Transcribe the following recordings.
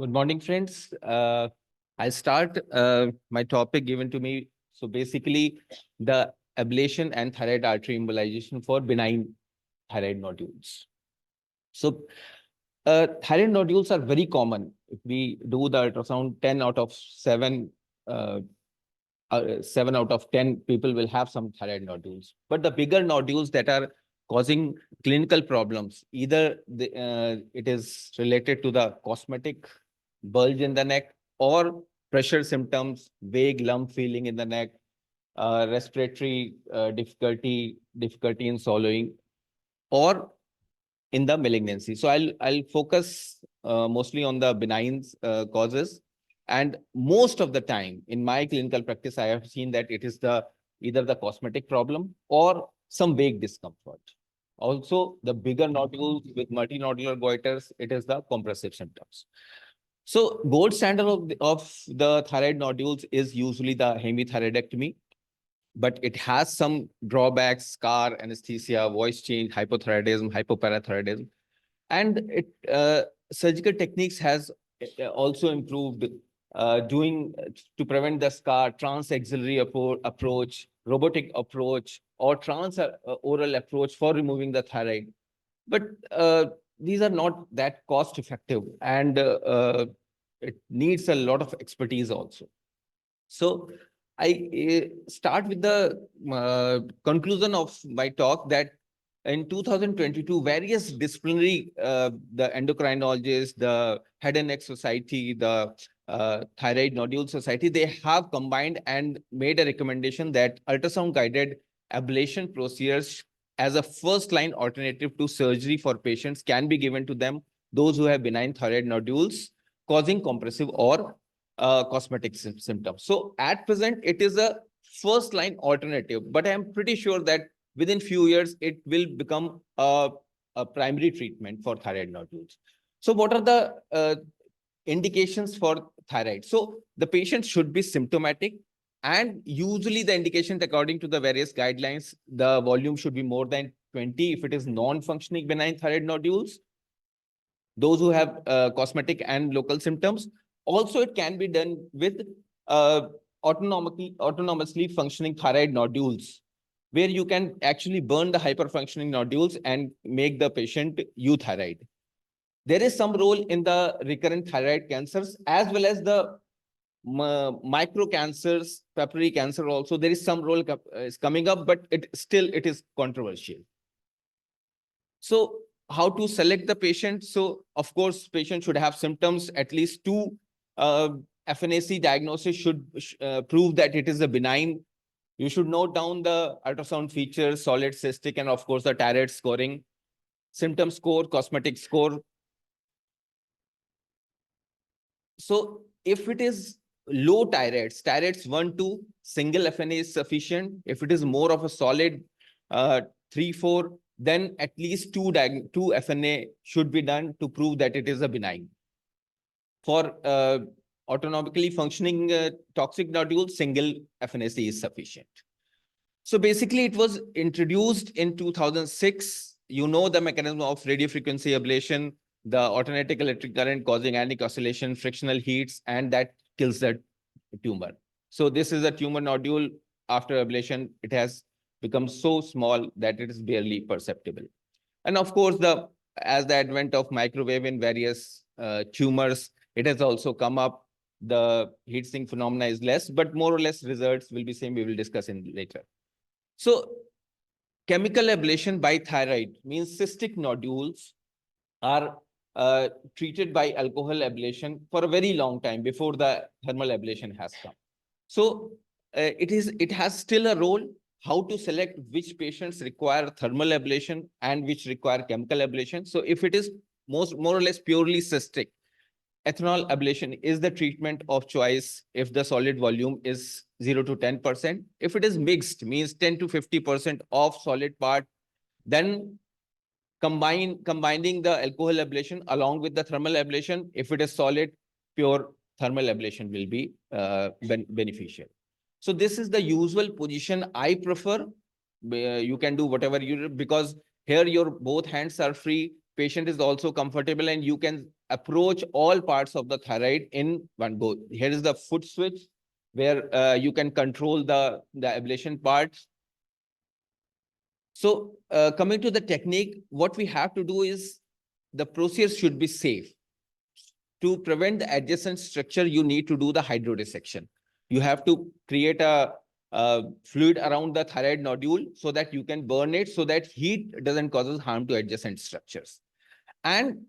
Good morning, friends. I'll start my topic given to me. So basically, the ablation and thyroid artery embolization for benign thyroid nodules. So thyroid nodules are very common. If we do the ultrasound, 10 out of 7, 7 out of 10 people will have some thyroid nodules. But the bigger nodules that are causing clinical problems, either it is related to the cosmetic bulge in the neck or pressure symptoms, vague lump feeling in the neck, respiratory difficulty in swallowing, or in the malignancy. So I'll focus mostly on the benign causes. And most of the time in my clinical practice, I have seen that it is either the cosmetic problem or some vague discomfort. Also, the bigger nodules with multinodular goiters, it is the compressive symptoms. So gold standard of the thyroid nodules is usually the hemithyroidectomy, but it has some drawbacks: scar, anesthesia, voice change, hypothyroidism, hypoparathyroidism. And surgical techniques has also improved, doing to prevent the scar, trans-axillary approach, robotic approach, or trans-oral approach for removing the thyroid. But these are not that cost effective, and it needs a lot of expertise also. So I start with the conclusion of my talk that in 2022, various disciplinary, the endocrinologists, the Head and Neck Society, the Thyroid Nodule Society, they have combined and made a recommendation that ultrasound-guided ablation procedures as a first-line alternative to surgery for patients can be given to them, those who have benign thyroid nodules causing compressive or cosmetic symptoms. So at present, it is a first-line alternative, but I'm pretty sure that within few years, it will become a primary treatment for thyroid nodules. So what are the indications for thyroid? So the patient should be symptomatic, and usually the indications according to the various guidelines, the volume should be more than 20 if it is non-functioning benign thyroid nodules, those who have cosmetic and local symptoms. Also, it can be done with autonomously functioning thyroid nodules, where you can actually burn the hyperfunctioning nodules and make the patient euthyroid. There is some role in the recurrent thyroid cancers as well as the micro cancers, papillary cancer also. There is some role is coming up, but it is controversial. So how to select the patient? So of course, patient should have symptoms. At least 2 FNAC diagnosis should prove that it is a benign. You should note down the ultrasound features, solid, cystic, and of course the thyroid scoring, symptom score, cosmetic score. So if it is low thyroids 1, 2, single FNA is sufficient. If it is more of a solid 3, 4, then at least 2 FNA should be done to prove that it is a benign. For autonomically functioning toxic nodules, single FNAC is sufficient. So basically, it was introduced in 2006. You know the mechanism of radiofrequency ablation, the alternating electric current causing anionic oscillation, frictional heats, and that kills the tumor. So this is a tumor nodule. After ablation, it has become so small that it is barely perceptible. And of course, as the advent of microwave in various tumors, it has also come up. The heat sink phenomena is less, but more or less results will be same. We will discuss in later. So chemical ablation by thyroid means cystic nodules are treated by alcohol ablation for a very long time before the thermal ablation has come. So it has still a role. How to select which patients require thermal ablation and which require chemical ablation? So if it is more or less purely cystic, ethanol ablation is the treatment of choice if the solid volume is 0 to 10%. If it is mixed, means 10 to 50% of solid part, then combining the alcohol ablation along with the thermal ablation. If it is solid, pure thermal ablation will be beneficial. So this is the usual position I prefer. You can do whatever you, because here your both hands are free, patient is also comfortable, and you can approach all parts of the thyroid in one go. Here is the foot switch where you can control the ablation parts. So coming to the technique, what we have to do is the procedure should be safe. To prevent the adjacent structure, you need to do the hydrodissection. You have to create a fluid around the thyroid nodule so that you can burn it, so that heat doesn't cause harm to adjacent structures. And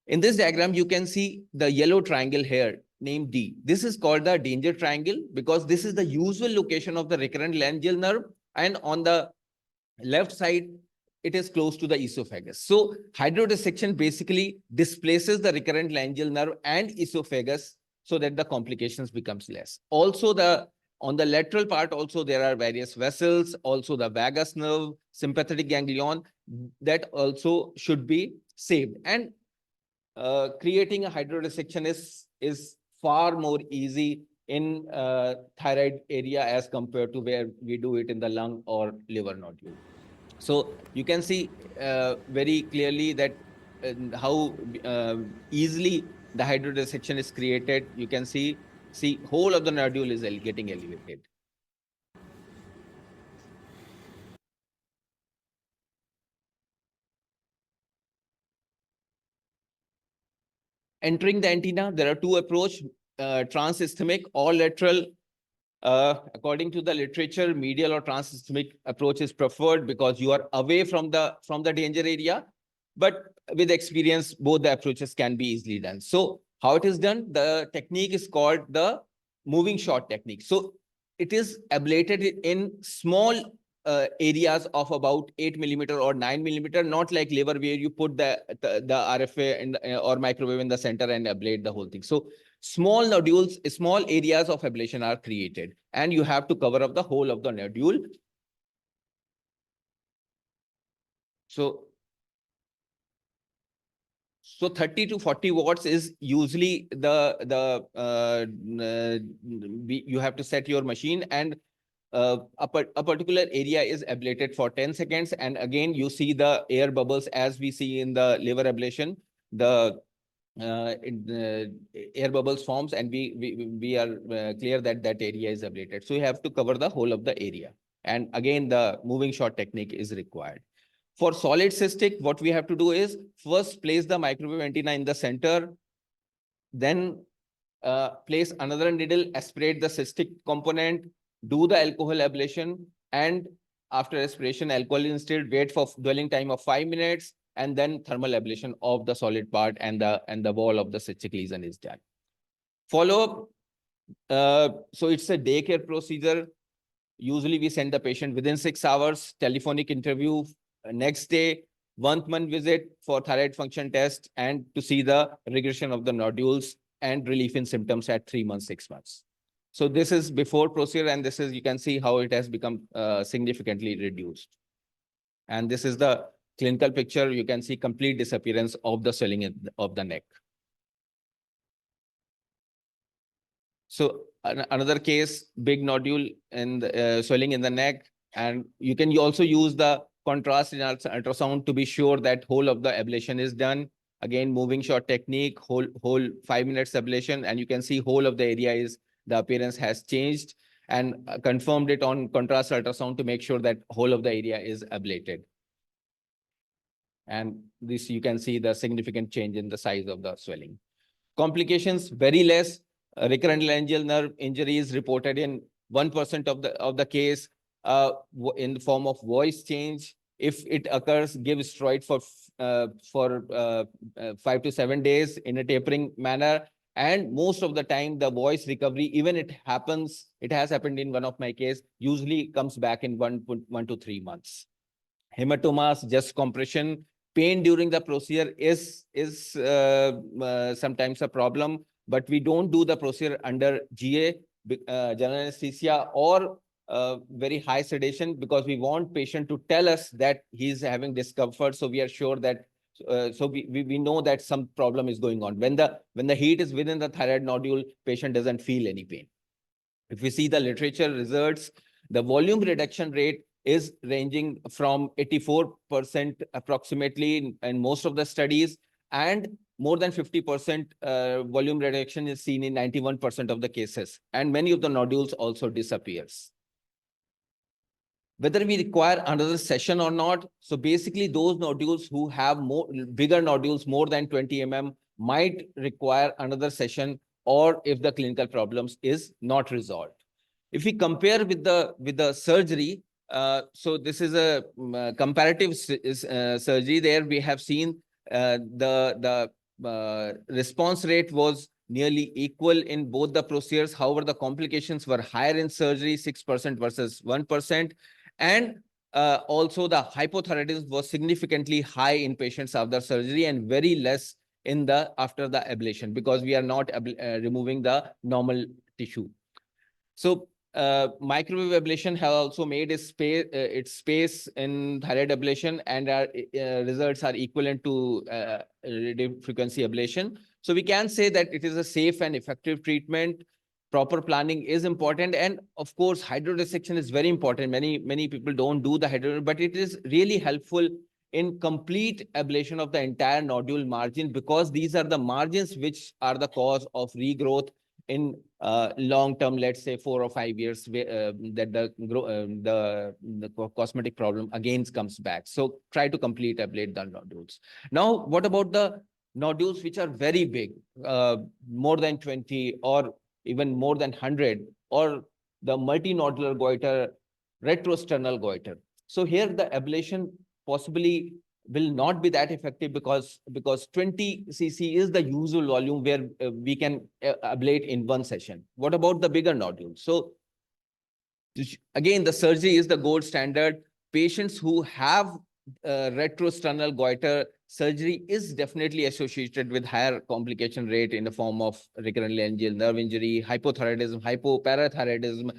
in this diagram, you can see the yellow triangle here named D. This is called the danger triangle because this is the usual location of the recurrent laryngeal nerve. And on the left side, it is close to the esophagus. So hydrodissection basically displaces the recurrent laryngeal nerve and esophagus so that the complications becomes less. Also, on the lateral part also there are various vessels, also the vagus nerve, sympathetic ganglion, that also should be saved. And creating a hydrodissection is far more easy in thyroid area as compared to where we do it in the lung or liver nodule. So you can see very clearly that how easily the hydrodissection is created. You can see whole of the nodule is getting elevated. Entering the antenna, there are two approaches, transisthmic or lateral. According to the literature, medial or transisthmic approach is preferred because you are away from the danger area. But with experience, both the approaches can be easily done. So how it is done? The technique is called the moving shot technique. So it is ablated in small areas of about 8 millimeter or 9 millimeter, not like liver where you put the RFA in or microwave in the center and ablate the whole thing. So small nodules, small areas of ablation are created, and you have to cover up the whole of the nodule. So 30 to 40 watts is usually you have to set your machine, and a particular area is ablated for 10 seconds. And again, you see the air bubbles as we see in the liver ablation. The air bubbles forms, and we are clear that that area is ablated. So you have to cover the whole of the area. And again, the moving shot technique is required. For solid cystic, what we have to do is first place the microwave antenna in the center, then place another needle, aspirate the cystic component, do the alcohol ablation, and after aspiration, alcohol instilled, wait for dwelling time of 5 minutes, and then thermal ablation of the solid part, and the wall of the cystic lesion is done. Follow up. So it's a daycare procedure. Usually we send the patient within 6 hours, telephonic interview, next day, 1-month visit for thyroid function test and to see the regression of the nodules and relief in symptoms at 3 months, 6 months. So this is before procedure, and this is, you can see how it has become significantly reduced. And this is the clinical picture. You can see complete disappearance of the swelling of the neck. So another case, big nodule and swelling in the neck, and you can also use the contrast in ultrasound to be sure that whole of the ablation is done. Again, moving shot technique, whole 5 minutes ablation, and you can see whole of the area is, the appearance has changed, and confirmed it on contrast ultrasound to make sure that whole of the area is ablated. And this, you can see the significant change in the size of the swelling. Complications, very less. Recurrent laryngeal nerve injury is reported in 1% of the case in the form of voice change. If it occurs, give steroid for 5 to 7 days in a tapering manner. And most of the time, the voice recovery, even it has happened in one of my case, usually comes back in 1 to 3 months. Hematomas, just compression, pain during the procedure is sometimes a problem, but we don't do the procedure under GA, general anesthesia, or very high sedation, because we want patient to tell us that he's having discomfort. So we are sure that, so we know that some problem is going on. When the heat is within the thyroid nodule, patient doesn't feel any pain. If we see the literature results, the volume reduction rate is ranging from 84% approximately in most of the studies, and more than 50% volume reduction is seen in 91% of the cases, and many of the nodules also disappears. Whether we require another session or not, so basically those nodules who have bigger nodules more than 20 mm might require another session, or if the clinical problems is not resolved. If we compare with the surgery, so this is a comparative surgery. There we have seen the response rate was nearly equal in both the procedures. However, the complications were higher in surgery, 6% versus 1%. And also the hypothyroidism was significantly high in patients after surgery and very less in after the ablation, because we are not removing the normal tissue. So microwave ablation has also made its space in thyroid ablation, and our results are equivalent to radio frequency ablation. So we can say that it is a safe and effective treatment. Proper planning is important, and of course, hydrodissection is very important. Many people don't do the hydrodissection, but it is really helpful in complete ablation of the entire nodule margin, because these are the margins which are the cause of regrowth in long term, let's say 4 or 5 years, that the cosmetic problem again comes back. So try to complete ablate the nodules. Now, what about the nodules which are very big, more than 20 or even more than 100, or the multinodular goiter, retrosternal goiter? So here the ablation possibly will not be that effective, because 20 cc is the usual volume where we can ablate in one session. What about the bigger nodules? So again, the surgery is the gold standard. Patients who have retrosternal goiter, surgery is definitely associated with higher complication rate in the form of recurrent laryngeal nerve injury, hypothyroidism, hypoparathyroidism,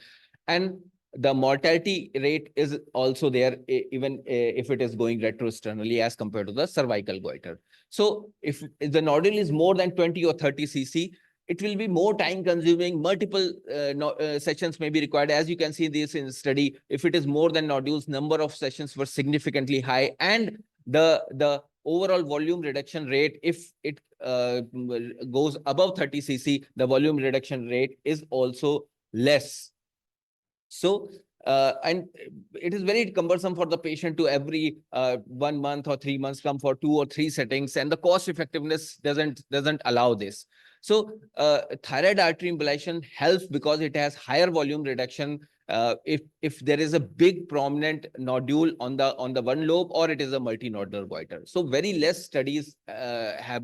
and the mortality rate is also there, even if it is going retrosternally as compared to the cervical goiter. So if the nodule is more than 20 or 30 cc, it will be more time consuming. Multiple sessions may be required. As you can see this in study, if it is more than nodules, number of sessions were significantly high, and the overall volume reduction rate, if it goes above 30 cc, the volume reduction rate is also less. So and it is very cumbersome for the patient to every 1 month or 3 months come for 2 or 3 settings, and the cost effectiveness doesn't allow this. So thyroid artery embolization helps because it has higher volume reduction if there is a big prominent nodule on the one lobe, or it is a multinodular goiter. So very less studies have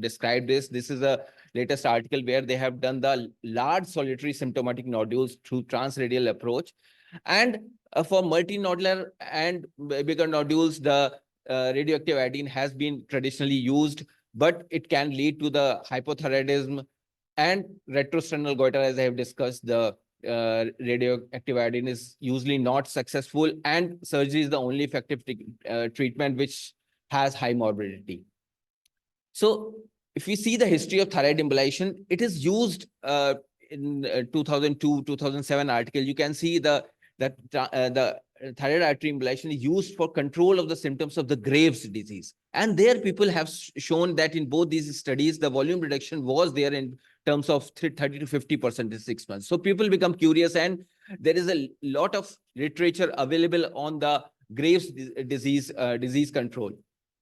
described this. This is a latest article where they have done the large solitary symptomatic nodules through transradial approach. And for multinodular and bigger nodules, the radioactive iodine has been traditionally used, but it can lead to the hypothyroidism and retrosternal goiter. As I have discussed, the radioactive iodine is usually not successful, and surgery is the only effective treatment which has high morbidity. So if we see the history of thyroid embolization, it is used in 2002, 2007 article. You can see the thyroid artery embolization is used for control of the symptoms of the Graves' disease. And there people have shown that in both these studies, the volume reduction was there in terms of 30 to 50% in 6 months. So people become curious, and there is a lot of literature available on the Graves' disease control.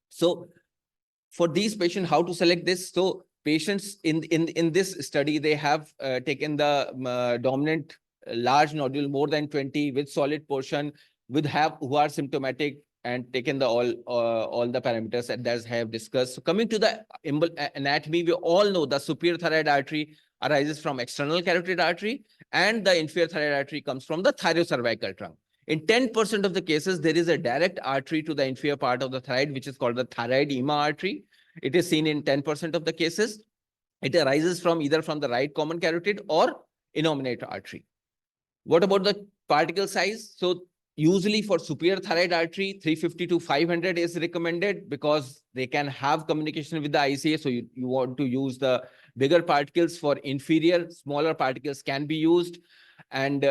So for these patients, how to select this? So patients in this study, they have taken the dominant large nodule more than 20 with solid portion, who are symptomatic, and taken the all the parameters that I have discussed. So coming to the anatomy, we all know the superior thyroid artery arises from external carotid artery, and the inferior thyroid artery comes from the thyrocervical trunk. In 10% of the cases, there is a direct artery to the inferior part of the thyroid, which is called the thyroid ema artery. It is seen in 10% of the cases. It arises from either from the right common carotid or innominate artery. What about the particle size? So usually for superior thyroid artery, 350 to 500 is recommended, because they can have communication with the ICA. So you want to use the bigger particles. For inferior, smaller particles can be used. And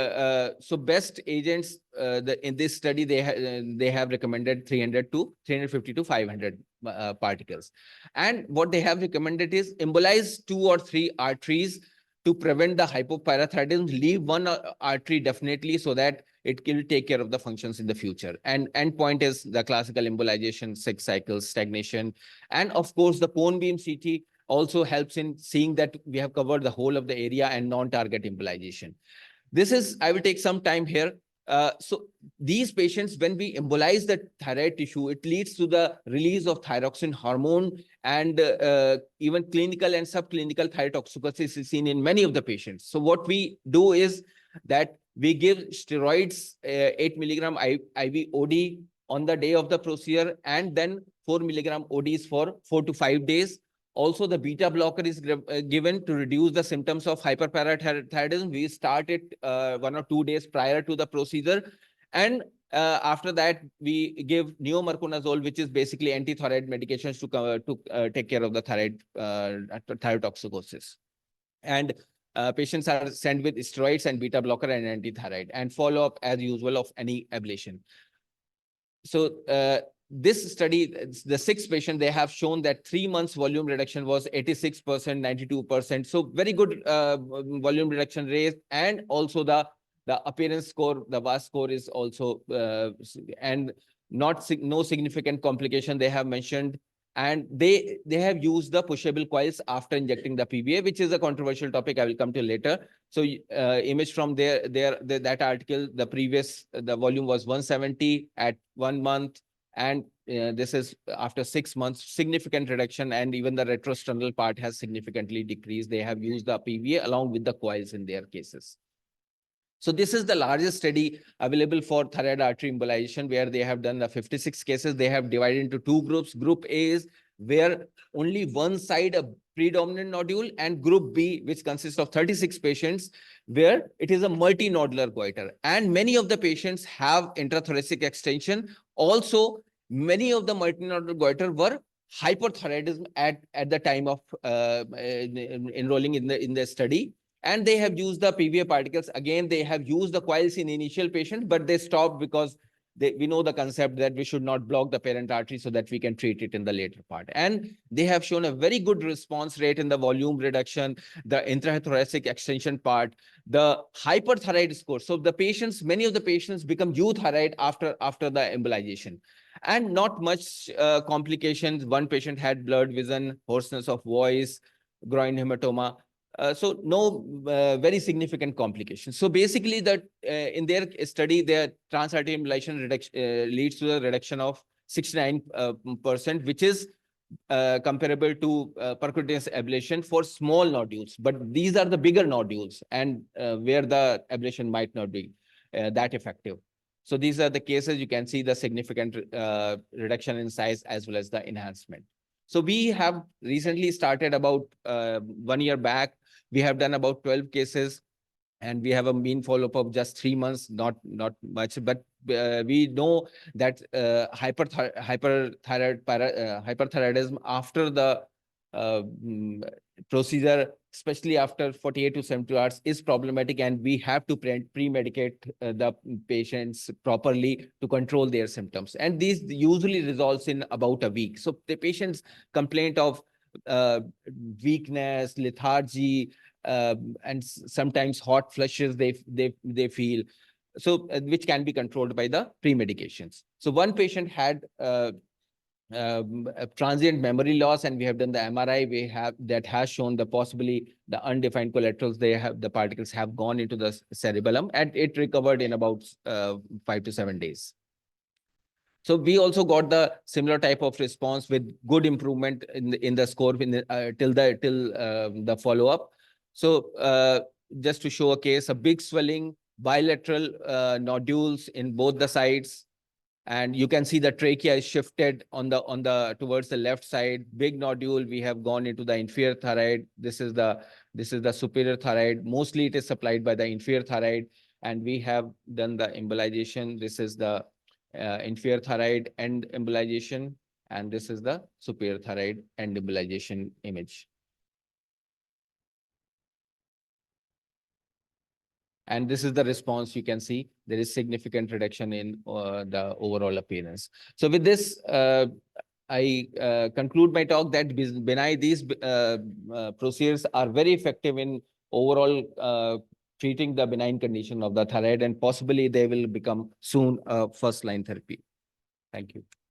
so best agents in this study, they have recommended 350 to 500 particles. And what they have recommended is embolize 2 or 3 arteries to prevent the hypoparathyroidism. Leave one artery definitely, so that it will take care of the functions in the future. And endpoint is the classical embolization, 6 cycles, stagnation. And of course, the cone beam CT also helps in seeing that we have covered the whole of the area and non-target embolization. This is, I will take some time here. So these patients, when we embolize the thyroid tissue, it leads to the release of thyroxine hormone, and even clinical and subclinical thyrotoxicosis is seen in many of the patients. So what we do is that we give steroids, 8 milligram IV OD on the day of the procedure, and then 4 milligram ODs for 4 to 5 days. Also, the beta blocker is given to reduce the symptoms of hyperparathyroidism. We start it 1 or 2 days prior to the procedure. And after that, we give neomerconazole, which is basically anti-thyroid medications to take care of the thyrotoxicosis. And patients are sent with steroids and beta blocker and anti-thyroid, and follow up as usual of any ablation. So this study, the 6 patients, they have shown that 3 months volume reduction was 86%, 92%. So very good volume reduction rate. And also the appearance score, the VAS score is also, and no significant complication they have mentioned. And they have used the pushable coils after injecting the PBA, which is a controversial topic I will come to later. So image from that article, the volume was 170 at 1 month. And this is after 6 months, significant reduction, and even the retrosternal part has significantly decreased. They have used the PVA along with the coils in their cases. So this is the largest study available for thyroid artery embolization, where they have done the 56 cases. They have divided into 2 groups. Group A is where only one side a predominant nodule, and group B, which consists of 36 patients, where it is a multinodular goiter. And many of the patients have intrathoracic extension. Also, many of the multinodular goiter were hyperthyroidism at the time of enrolling in the study. And they have used the PVA particles. Again, they have used the coils in initial patients, but they stopped because we know the concept that we should not block the parent artery, so that we can treat it in the later part. And they have shown a very good response rate in the volume reduction, the intrathoracic extension part, the hyperthyroid score. So the patients, many of the patients become euthyroid after the embolization. And not much complications. One patient had blurred vision, hoarseness of voice, groin hematoma. So no very significant complications. So basically, that in their study, their trans-artery embolization leads to a reduction of 69%, which is comparable to percutaneous ablation for small nodules. But these are the bigger nodules, and where the ablation might not be that effective. So these are the cases. You can see the significant reduction in size as well as the enhancement. So we have recently started about 1 year back. We have done about 12 cases, and we have a mean follow-up of just 3 months, not much, but we know that hyperthyroidism after the procedure, especially after 48 to 72 hours, is problematic, and we have to pre-medicate the patients properly to control their symptoms. And these usually results in about a week. So the patient's complaint of weakness, lethargy, and sometimes hot flushes they feel, so which can be controlled by the pre-medications. So one patient had a transient memory loss, and we have done the MRI. That has shown the possibly the undefined collaterals. The particles have gone into the cerebellum, and it recovered in about 5 to 7 days. So we also got the similar type of response with good improvement in the score till the follow-up. So just to show a case, a big swelling, bilateral nodules in both the sides, and you can see the trachea is shifted towards the left side. Big nodule. We have gone into the inferior thyroid. This is the superior thyroid. Mostly it is supplied by the inferior thyroid, and we have done the embolization. This is the inferior thyroid end embolization, and this is the superior thyroid end embolization image. And this is the response. You can see there is significant reduction in the overall appearance. So with this, I conclude my talk that these procedures are very effective in overall treating the benign condition of the thyroid, and possibly they will become soon a first line therapy. Thank you.